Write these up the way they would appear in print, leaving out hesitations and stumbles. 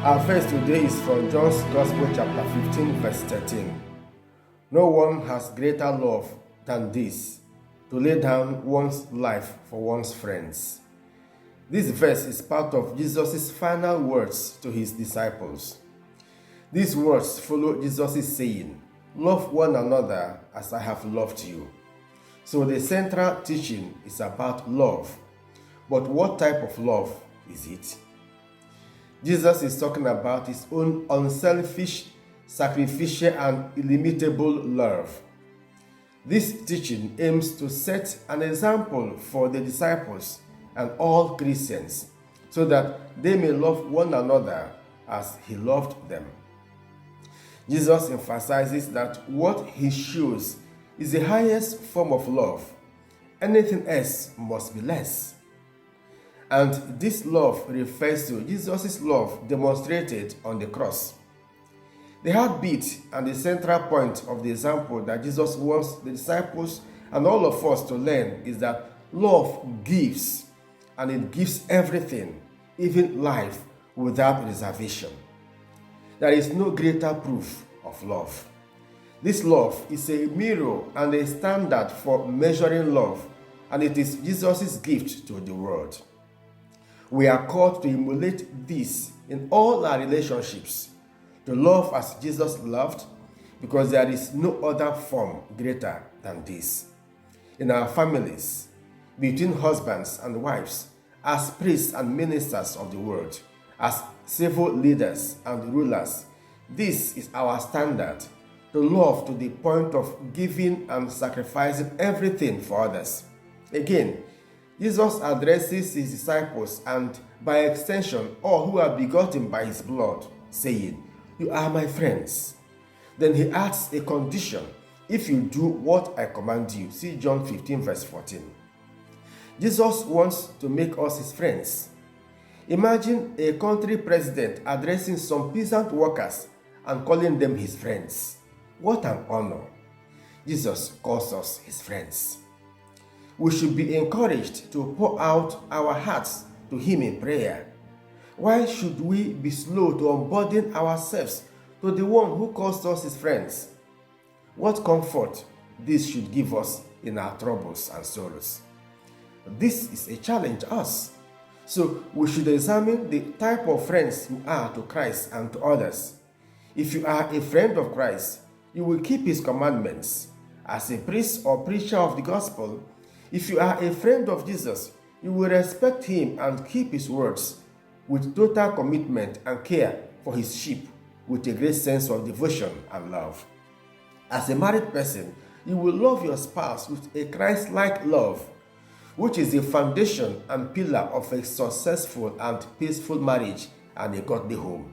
Our verse today is from John's Gospel chapter 15 verse 13. No one has greater love than this, to lay down one's life for one's friends. This verse is part of Jesus' final words to his disciples. These words follow Jesus' saying, "Love one another as I have loved you." So the central teaching is about love. But what type of love is it? Jesus is talking about his own unselfish, sacrificial, and illimitable love. This teaching aims to set an example for the disciples and all Christians so that they may love one another as he loved them. Jesus emphasizes that what he shows is the highest form of love. Anything else must be less. And this love refers to Jesus' love demonstrated on the cross. The heartbeat and the central point of the example that Jesus wants the disciples and all of us to learn is that love gives, and it gives everything, even life, without reservation. There is no greater proof of love. This love is a mirror and a standard for measuring love, and it is Jesus' gift to the world. We are called to emulate this in all our relationships, to love as Jesus loved, because there is no other form greater than this. In our families, between husbands and wives, as priests and ministers of the world, as civil leaders and rulers, this is our standard, to love to the point of giving and sacrificing everything for others. Again, Jesus addresses his disciples and, by extension, all who are begotten by his blood, saying, "You are my friends." Then he adds a condition: "If you do what I command you." See John 15 verse 14. Jesus wants to make us his friends. Imagine a country president addressing some peasant workers and calling them his friends. What an honor. Jesus calls us his friends. We should be encouraged to pour out our hearts to him in prayer. Why should we be slow to unburden ourselves to the one who calls us his friends? What comfort this should give us in our troubles and sorrows. This is a challenge to us. So we should examine the type of friends you are to Christ and to others. If you are a friend of Christ, you will keep his commandments. As a priest or preacher of the gospel, if you are a friend of Jesus, you will respect him and keep his words with total commitment and care for his sheep, with a great sense of devotion and love. As a married person, you will love your spouse with a Christ-like love, which is the foundation and pillar of a successful and peaceful marriage and a godly home.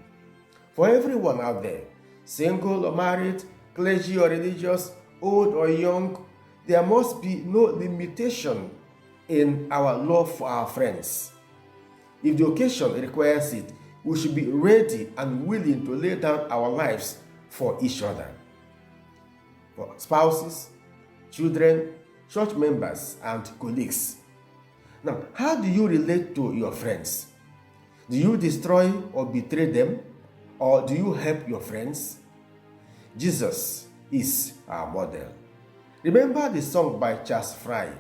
For everyone out there, single or married, clergy or religious, old or young, there must be no limitation in our love for our friends. If the occasion requires it, we should be ready and willing to lay down our lives for each other. For spouses, children, church members, and colleagues. Now, how do you relate to your friends? Do you destroy or betray them? Or do you help your friends? Jesus is our model. Remember the song by Charles Fry,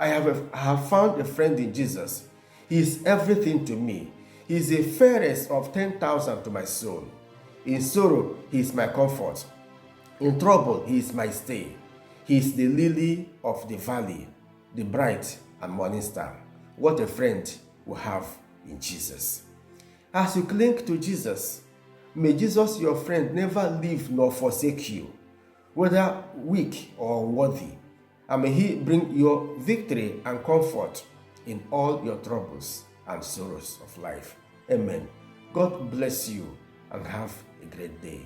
I have found a friend in Jesus. He is everything to me. He is the fairest of 10,000 to my soul. In sorrow, he is my comfort. In trouble, he is my stay. He is the lily of the valley, the bright and morning star. What a friend we have in Jesus. As you cling to Jesus, may Jesus, your friend, never leave nor forsake you, whether weak or unworthy, and may he bring your victory and comfort in all your troubles and sorrows of life. Amen. God bless you and have a great day.